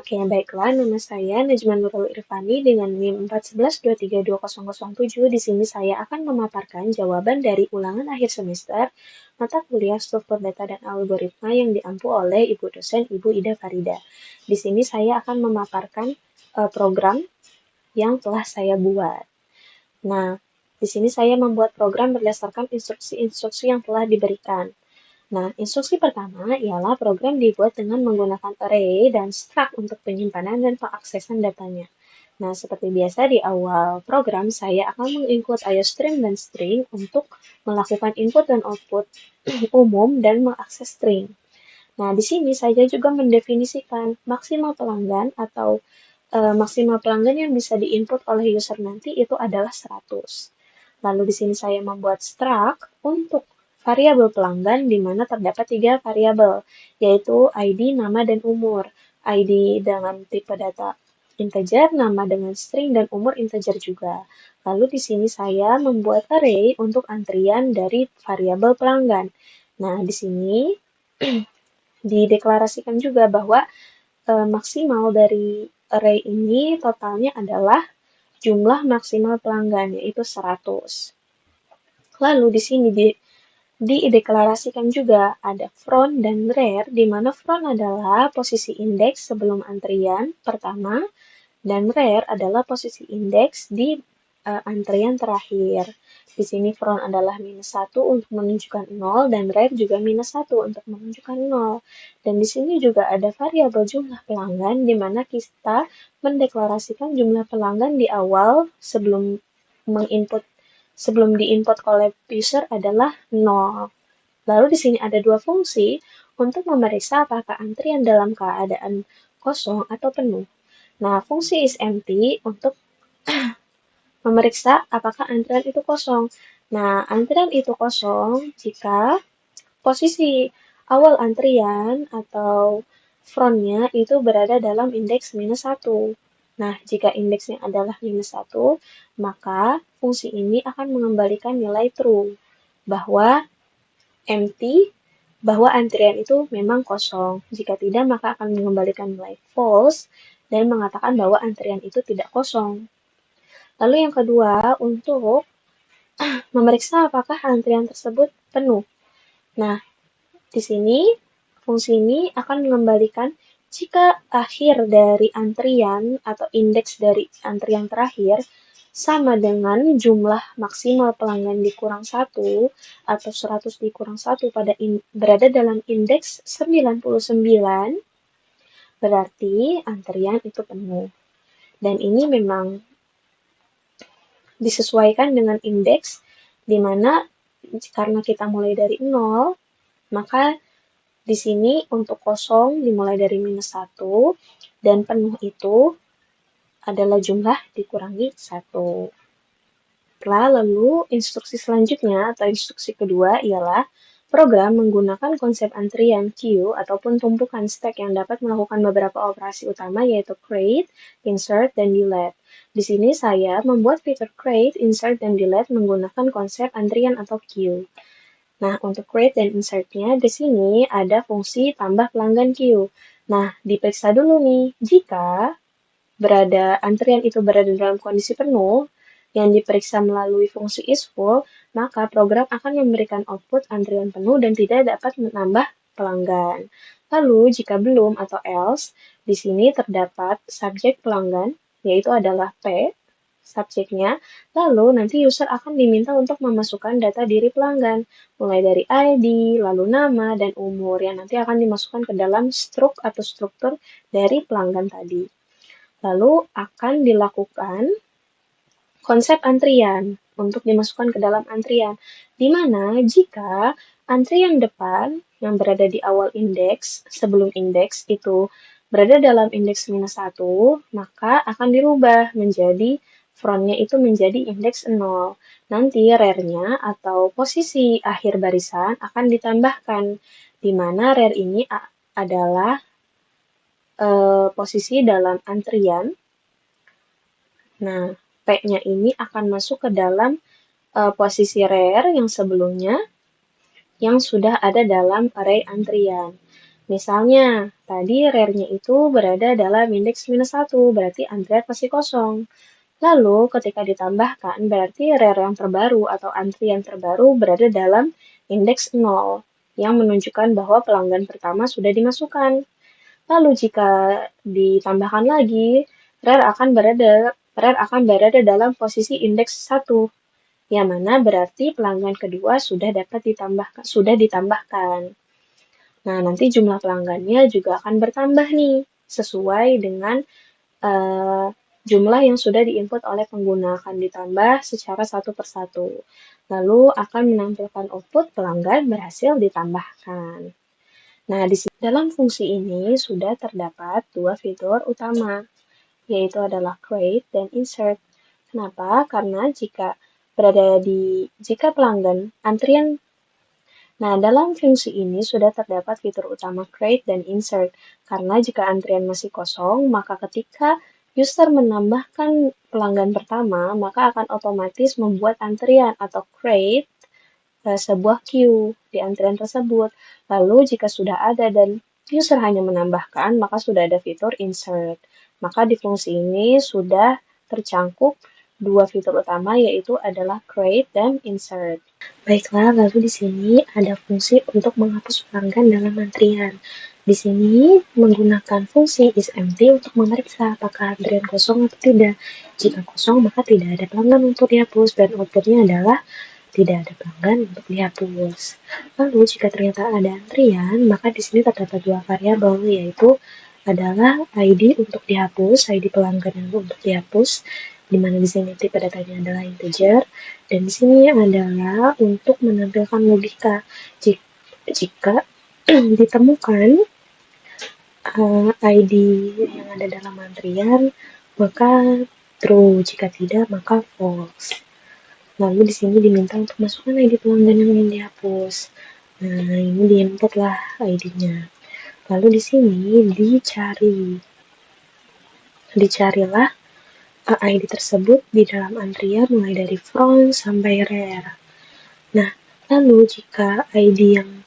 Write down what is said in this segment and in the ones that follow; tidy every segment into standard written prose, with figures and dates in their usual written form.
Oke, baiklah. Nama saya Najma Nurul Irfani dengan NIM 411232007. Di sini saya akan memaparkan jawaban dari ulangan akhir semester mata kuliah struktur data dan algoritma yang diampu oleh Ibu dosen Ibu Ida Farida. Di sini saya akan memaparkan program yang telah saya buat. Nah, di sini saya membuat program berdasarkan instruksi-instruksi yang telah diberikan. Nah, instruksi pertama ialah program dibuat dengan menggunakan array dan struct untuk penyimpanan dan pengaksesan datanya. Nah, seperti biasa di awal program, saya akan menginput IOStream dan string untuk melakukan input dan output umum dan mengakses string. Nah, di sini saya juga mendefinisikan maksimal pelanggan atau maksimal pelanggan yang bisa diinput oleh user nanti itu adalah 100. Lalu di sini saya membuat struct untuk variabel pelanggan di mana terdapat 3 variabel, yaitu ID, nama, dan umur. ID dengan tipe data integer, nama dengan string, dan umur integer juga. Lalu di sini saya membuat array untuk antrian dari variabel pelanggan. Nah, di sini dideklarasikan juga bahwa maksimal dari array ini totalnya adalah jumlah maksimal pelanggan, yaitu 100. Lalu di sini dideklarasikan juga ada front dan rear, di mana front adalah posisi indeks sebelum antrian pertama, dan rear adalah posisi indeks di antrian terakhir. Di sini front adalah -1 untuk menunjukkan 0, dan rear juga -1 untuk menunjukkan 0. Dan di sini juga ada variabel jumlah pelanggan, di mana kita mendeklarasikan jumlah pelanggan di awal sebelum diinput oleh user adalah 0. Lalu di sini ada dua fungsi untuk memeriksa apakah antrian dalam keadaan kosong atau penuh. Nah, fungsi isEmpty untuk memeriksa apakah antrian itu kosong. Nah, antrian itu kosong jika posisi awal antrian atau frontnya itu berada dalam indeks -1. Nah, jika indeksnya adalah -1, maka fungsi ini akan mengembalikan nilai true, bahwa empty, bahwa antrian itu memang kosong. Jika tidak, maka akan mengembalikan nilai false dan mengatakan bahwa antrian itu tidak kosong. Lalu yang kedua, untuk memeriksa apakah antrian tersebut penuh. Nah, di sini fungsi ini akan mengembalikan jika akhir dari antrian atau indeks dari antrian terakhir sama dengan jumlah maksimal pelanggan dikurang 1 atau 100 dikurang 1 berada dalam indeks 99, berarti antrian itu penuh. Dan ini memang disesuaikan dengan indeks di mana karena kita mulai dari 0, maka di sini untuk kosong dimulai dari -1 dan penuh itu adalah jumlah dikurangi 1. Lalu instruksi selanjutnya atau instruksi kedua ialah program menggunakan konsep antrian queue ataupun tumpukan stack yang dapat melakukan beberapa operasi utama yaitu create, insert, dan delete. Di sini saya membuat fitur create, insert, dan delete menggunakan konsep antrian atau queue. Nah, untuk create dan insert-nya, di sini ada fungsi tambah pelanggan queue. Nah, diperiksa dulu nih, jika antrian itu berada dalam kondisi penuh, yang diperiksa melalui fungsi isFull, maka program akan memberikan output antrian penuh dan tidak dapat menambah pelanggan. Lalu, jika belum atau else, di sini terdapat subjek pelanggan, yaitu adalah P, subjeknya, lalu nanti user akan diminta untuk memasukkan data diri pelanggan, mulai dari ID, lalu nama, dan umur, yang nanti akan dimasukkan ke dalam struk atau struktur dari pelanggan tadi. Lalu akan dilakukan konsep antrian untuk dimasukkan ke dalam antrian, di mana jika antrian depan yang berada di awal indeks, sebelum indeks itu berada dalam indeks -1, maka akan dirubah menjadi frontnya itu menjadi indeks 0. Nanti rear-nya atau posisi akhir barisan akan ditambahkan, di mana rear ini adalah posisi dalam antrian. Nah, P-nya ini akan masuk ke dalam posisi rear yang sebelumnya yang sudah ada dalam array antrian. Misalnya, tadi rare-nya itu berada dalam indeks -1, berarti antrian masih kosong. Lalu, ketika ditambahkan, berarti rare yang terbaru atau antrian terbaru berada dalam indeks 0, yang menunjukkan bahwa pelanggan pertama sudah dimasukkan. Lalu, jika ditambahkan lagi, rare akan berada dalam posisi indeks 1, yang mana berarti pelanggan kedua sudah ditambahkan. Nah, nanti jumlah pelanggannya juga akan bertambah nih, sesuai dengan uh, jumlah yang sudah diinput oleh pengguna akan ditambah secara satu persatu. Lalu akan menampilkan output pelanggan berhasil ditambahkan. Nah, dalam fungsi ini sudah terdapat dua fitur utama, yaitu adalah create dan insert. Kenapa? Karena jika pelanggan antrian. Nah, dalam fungsi ini sudah terdapat fitur utama create dan insert, karena jika antrian masih kosong, maka ketika user menambahkan pelanggan pertama, maka akan otomatis membuat antrian atau create sebuah queue di antrian tersebut. Lalu jika sudah ada dan user hanya menambahkan, maka sudah ada fitur insert. Maka di fungsi ini sudah tercangkup dua fitur utama, yaitu adalah create dan insert. Baiklah, lalu di sini ada fungsi untuk menghapus pelanggan dalam antrian. Di sini menggunakan fungsi isEmpty untuk memeriksa apakah antrian kosong atau tidak. Jika kosong, maka tidak ada pelanggan untuk dihapus dan outputnya adalah tidak ada pelanggan untuk dihapus. Lalu jika ternyata ada antrian, maka di sini terdapat dua variabel, yaitu adalah ID untuk dihapus, ID pelanggan yang untuk dihapus, di mana di sini tipe datanya adalah integer, dan di sini adalah untuk menampilkan logika. Jika ditemukan ID yang ada dalam antrian, maka true, jika tidak maka false. Lalu di sini diminta untuk masukkan ID pelanggan yang ingin dihapus. Nah, ini di-input lah ID-nya. Lalu di sini dicarilah ID tersebut di dalam antrian mulai dari front sampai rare. Nah, lalu jika ID yang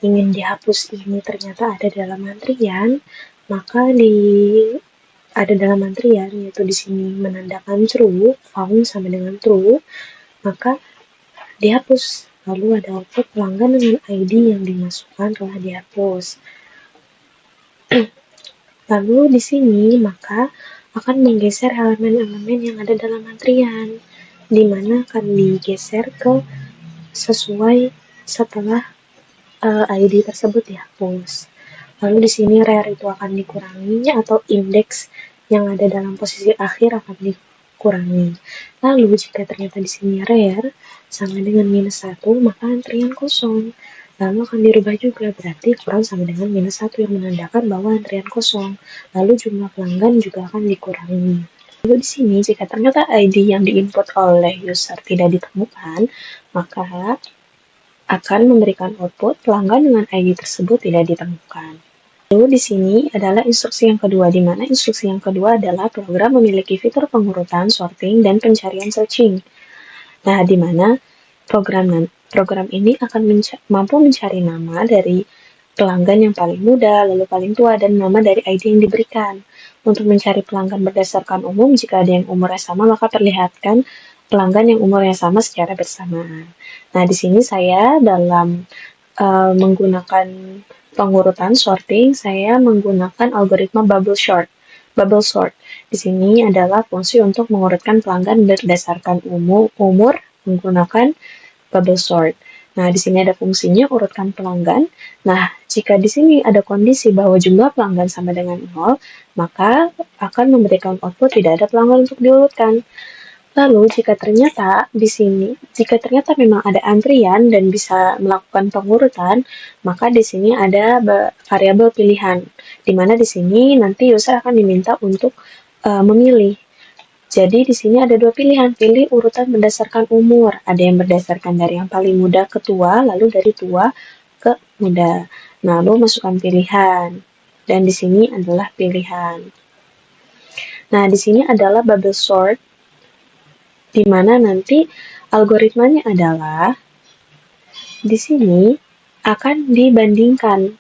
ingin dihapus ini ternyata ada dalam antrian, maka ada dalam antrian, yaitu di sini menandakan true, found sama dengan true, maka dihapus. Lalu ada output pelanggan dengan ID yang dimasukkan telah dihapus. Lalu di sini maka akan menggeser elemen-elemen yang ada dalam antrian, di mana akan digeser ke sesuai setelah ID tersebut dihapus. Lalu di sini rare itu akan dikurangi atau indeks yang ada dalam posisi akhir akan dikurangi. Lalu jika ternyata di sini rare sama dengan -1, maka antrian kosong. Lalu akan dirubah juga, berarti kurang sama dengan -1 yang menandakan bahwa antrian kosong. Lalu jumlah pelanggan juga akan dikurangi. Lalu di sini jika ternyata ID yang diinput oleh user tidak ditemukan, maka akan memberikan output pelanggan dengan ID tersebut tidak ditemukan. Lalu di sini adalah instruksi yang kedua, di mana instruksi yang kedua adalah program memiliki fitur pengurutan, sorting, dan pencarian searching. Nah, di mana program ini akan mampu mencari nama dari pelanggan yang paling muda, lalu paling tua, dan nama dari ID yang diberikan. Untuk mencari pelanggan berdasarkan umum, jika ada yang umurnya sama, maka perlihatkan pelanggan yang umurnya sama secara bersamaan. Nah, di sini saya dalam menggunakan pengurutan sorting, saya menggunakan algoritma bubble sort. Di sini adalah fungsi untuk mengurutkan pelanggan berdasarkan umur menggunakan bubble sort. Nah, di sini ada fungsinya urutkan pelanggan. Nah, jika di sini ada kondisi bahwa jumlah pelanggan sama dengan 0, maka akan memberikan output tidak ada pelanggan untuk diurutkan. Lalu, jika ternyata memang ada antrian dan bisa melakukan pengurutan, maka di sini ada variabel pilihan, di mana di sini nanti user akan diminta untuk memilih. Jadi di sini ada dua pilihan, pilih urutan berdasarkan umur. Ada yang berdasarkan dari yang paling muda ke tua, lalu dari tua ke muda. Nah, lalu masukkan pilihan. Dan di sini adalah pilihan. Nah, di sini adalah bubble sort, di mana nanti algoritmanya adalah di sini akan dibandingkan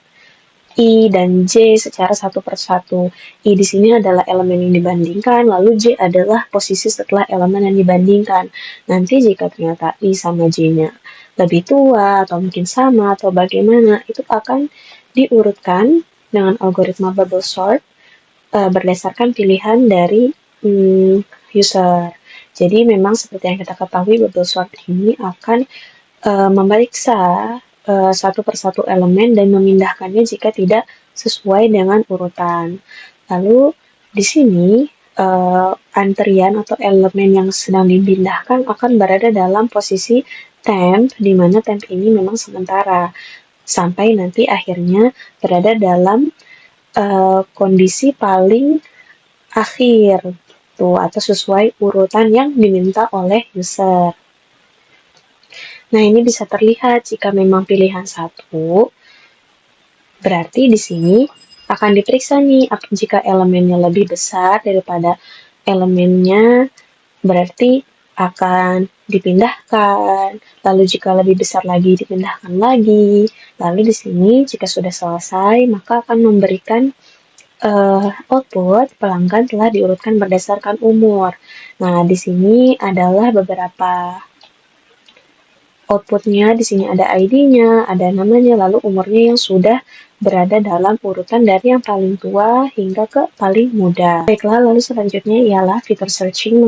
I dan J secara satu persatu. I di sini adalah elemen yang dibandingkan, lalu J adalah posisi setelah elemen yang dibandingkan. Nanti jika ternyata I sama J-nya lebih tua, atau mungkin sama, atau bagaimana, itu akan diurutkan dengan algoritma bubble sort berdasarkan pilihan dari user. Jadi memang seperti yang kita ketahui, bubble sort ini akan memeriksa satu persatu elemen dan memindahkannya jika tidak sesuai dengan urutan. Lalu di sini antrian atau elemen yang sedang dipindahkan akan berada dalam posisi temp, di mana temp ini memang sementara, sampai nanti akhirnya berada dalam kondisi paling akhir tuh, atau sesuai urutan yang diminta oleh user. Nah, ini bisa terlihat jika memang pilihan satu, berarti di sini akan diperiksa nih, jika elemennya lebih besar daripada elemennya, berarti akan dipindahkan. Lalu jika lebih besar lagi, dipindahkan lagi. Lalu di sini jika sudah selesai, maka akan memberikan output pelanggan telah diurutkan berdasarkan umur. Nah, di sini adalah beberapa outputnya. Di sini ada ID-nya, ada namanya, lalu umurnya yang sudah berada dalam urutan dari yang paling tua hingga ke paling muda. Baiklah, lalu selanjutnya ialah fitur searching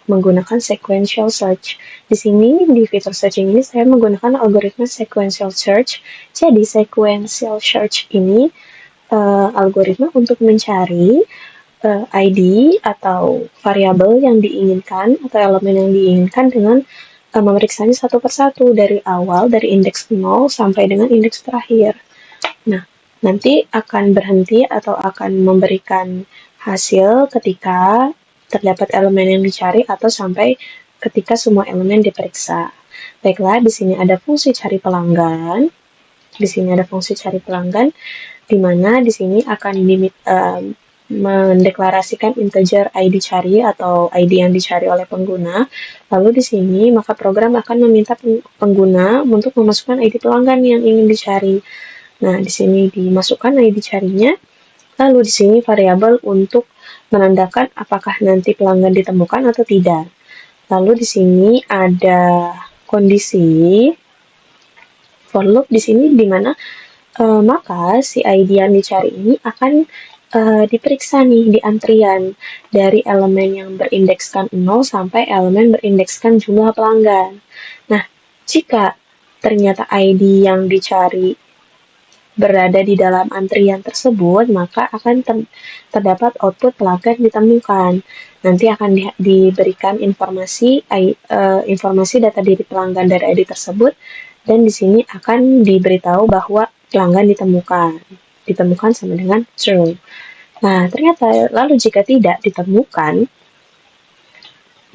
menggunakan sequential search. Di sini, di fitur searching ini, saya menggunakan algoritma sequential search. Jadi, sequential search ini algoritma untuk mencari ID atau variabel yang diinginkan atau elemen yang diinginkan dengan memeriksanya satu persatu dari awal, dari indeks 0 sampai dengan indeks terakhir. Nah, nanti akan berhenti atau akan memberikan hasil ketika terdapat elemen yang dicari atau sampai ketika semua elemen diperiksa. Baiklah, di sini ada fungsi cari pelanggan. Di sini ada fungsi cari pelanggan, di mana di sini akan mendeklarasikan integer ID cari atau ID yang dicari oleh pengguna. Lalu di sini maka program akan meminta pengguna untuk memasukkan ID pelanggan yang ingin dicari. Nah, di sini dimasukkan ID carinya. Lalu di sini variabel untuk menandakan apakah nanti pelanggan ditemukan atau tidak. Lalu di sini ada kondisi for loop di sini di mana maka si ID yang dicari ini akan diperiksa nih di antrian dari elemen yang berindekskan 0 sampai elemen berindekskan jumlah pelanggan. Nah, jika ternyata ID yang dicari berada di dalam antrian tersebut, maka akan terdapat output pelanggan ditemukan. Nanti akan diberikan informasi data diri pelanggan dari ID tersebut, dan di sini akan diberitahu bahwa pelanggan ditemukan sama dengan true. Nah, ternyata lalu jika tidak ditemukan,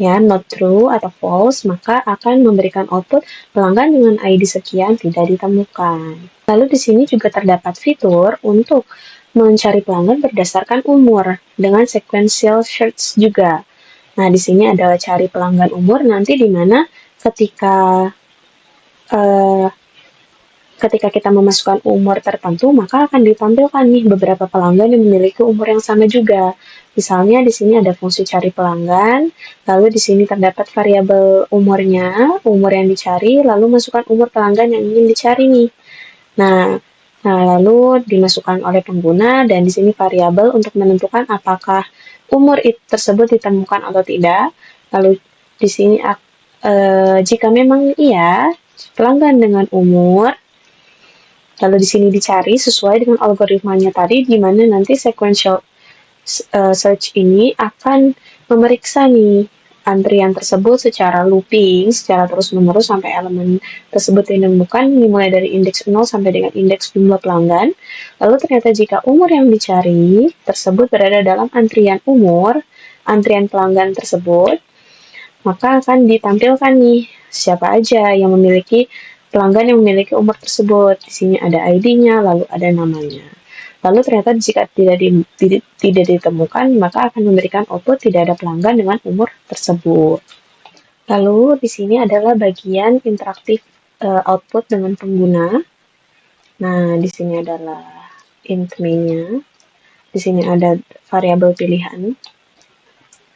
ya, not true atau false, maka akan memberikan output pelanggan dengan ID sekian tidak ditemukan. Lalu di sini juga terdapat fitur untuk mencari pelanggan berdasarkan umur dengan sequential search juga. Nah, di sini ada cari pelanggan umur, nanti di mana ketika kita memasukkan umur tertentu, maka akan ditampilkan nih beberapa pelanggan yang memiliki umur yang sama juga. Misalnya di sini ada fungsi cari pelanggan, lalu di sini terdapat variabel umurnya, umur yang dicari, lalu masukkan umur pelanggan yang ingin dicari nih. Nah, lalu dimasukkan oleh pengguna, dan di sini variabel untuk menentukan apakah umur tersebut ditemukan atau tidak. Lalu di sini jika memang iya, pelanggan dengan umur, lalu di sini dicari sesuai dengan algoritmanya tadi, di mana nanti sequential search ini akan memeriksa nih antrian tersebut secara looping, secara terus-menerus sampai elemen tersebut ditemukan, dimulai dari indeks 0 sampai dengan indeks jumlah pelanggan. Lalu ternyata jika umur yang dicari tersebut berada dalam antrian antrian pelanggan tersebut, maka akan ditampilkan nih siapa aja yang memiliki pelanggan yang memiliki umur tersebut. Di sini ada ID-nya, lalu ada namanya. Lalu ternyata jika tidak ditemukan, maka akan memberikan output tidak ada pelanggan dengan umur tersebut. Lalu di sini adalah bagian interaktif output dengan pengguna. Nah, di sini adalah int main-nya. Di sini ada variabel pilihan,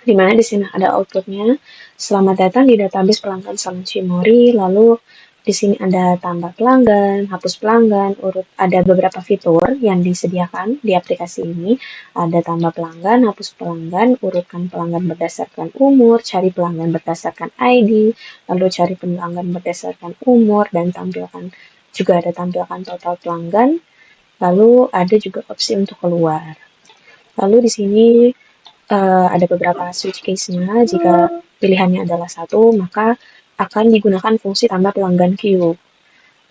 di mana di sini ada outputnya. Selamat datang di database pelanggan Salon Cimory. Lalu di sini ada tambah pelanggan, hapus pelanggan, urut. Ada beberapa fitur yang disediakan di aplikasi ini. Ada tambah pelanggan, hapus pelanggan, urutkan pelanggan berdasarkan umur, cari pelanggan berdasarkan ID, lalu cari pelanggan berdasarkan umur, dan tampilkan juga ada tampilkan total pelanggan. Lalu ada juga opsi untuk keluar. Lalu di sini ada beberapa switch case-nya. Jika pilihannya adalah 1, maka akan digunakan fungsi tambah pelanggan queue.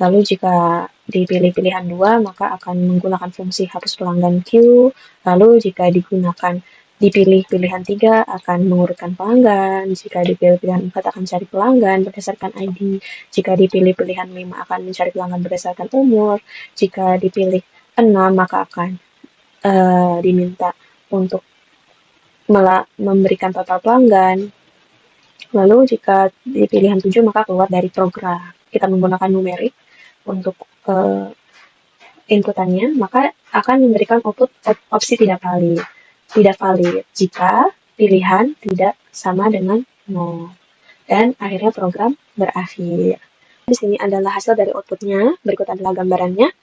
Lalu jika dipilih pilihan 2, maka akan menggunakan fungsi hapus pelanggan queue. Lalu jika dipilih pilihan 3 akan mengurutkan pelanggan. Jika dipilih pilihan 4 akan cari pelanggan berdasarkan ID. Jika dipilih pilihan 5 akan mencari pelanggan berdasarkan umur. Jika dipilih 6 maka akan diminta untuk memberikan total pelanggan. Lalu jika di pilihan 7 maka keluar dari program. Kita menggunakan numerik untuk inputannya, maka akan memberikan output opsi tidak valid. Tidak valid jika pilihan tidak sama dengan 0. Dan akhirnya program berakhir. Di sini adalah hasil dari outputnya. Berikut adalah gambarannya.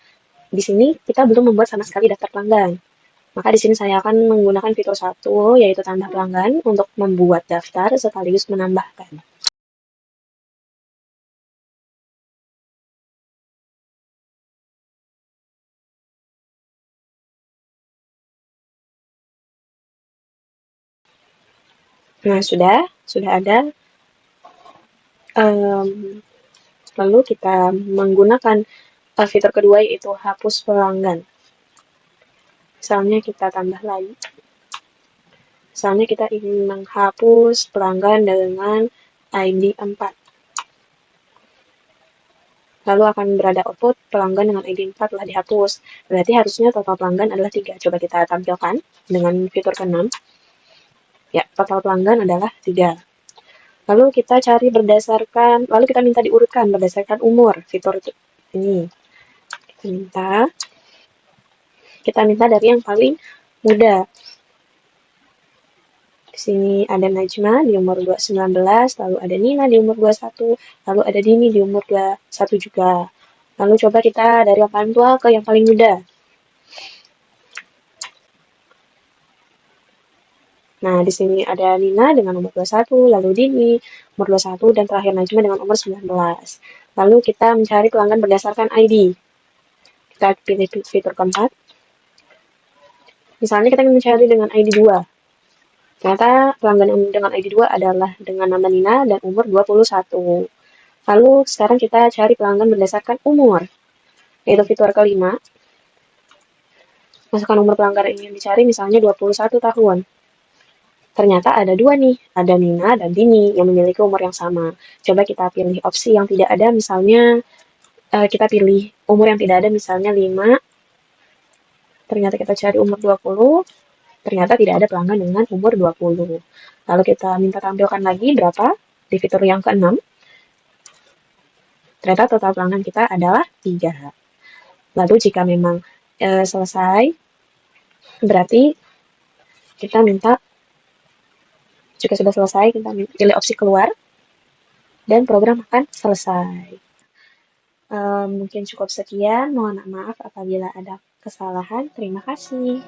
Di sini kita belum membuat sama sekali daftar pelanggan. Maka di sini saya akan menggunakan fitur 1, yaitu tambah pelanggan, untuk membuat daftar sekaligus menambahkan. Nah, sudah ada. Lalu kita menggunakan fitur kedua, yaitu hapus pelanggan. Misalnya kita tambah lagi. Misalnya kita ingin menghapus pelanggan dengan ID 4. Lalu akan berada output pelanggan dengan ID 4 telah dihapus. Berarti harusnya total pelanggan adalah 3. Coba kita tampilkan dengan fitur ke-6. Ya, total pelanggan adalah 3. Lalu kita cari lalu kita minta diurutkan berdasarkan umur. Fitur ini. Kita minta dari yang paling muda. Di sini ada Najma di umur 19, lalu ada Nina di umur 21, lalu ada Dini di umur 21 juga. Lalu coba kita dari yang paling tua ke yang paling muda. Nah, di sini ada Nina dengan umur 21, lalu Dini umur 21, dan terakhir Najma dengan umur 19. Lalu kita mencari pelanggan berdasarkan ID. Kita pilih fitur keempat. Misalnya kita ingin mencari dengan ID 2. Ternyata pelanggan dengan ID 2 adalah dengan nama Nina dan umur 21. Lalu sekarang kita cari pelanggan berdasarkan umur, yaitu fitur kelima. Masukkan umur pelanggan yang ingin dicari, misalnya 21 tahun. Ternyata ada 2 nih, ada Nina dan Dini yang memiliki umur yang sama. Coba kita pilih opsi yang tidak ada, misalnya kita pilih umur yang tidak ada, misalnya 5. Ternyata kita cari umur 20, ternyata tidak ada pelanggan dengan umur 20. Lalu kita minta tampilkan lagi berapa di fitur yang ke-6. Ternyata total pelanggan kita adalah 3. Lalu jika memang selesai, berarti kita minta, jika sudah selesai, kita pilih opsi keluar, dan program akan selesai. Mungkin cukup sekian, mohon maaf apabila ada kesalahan. Terima kasih.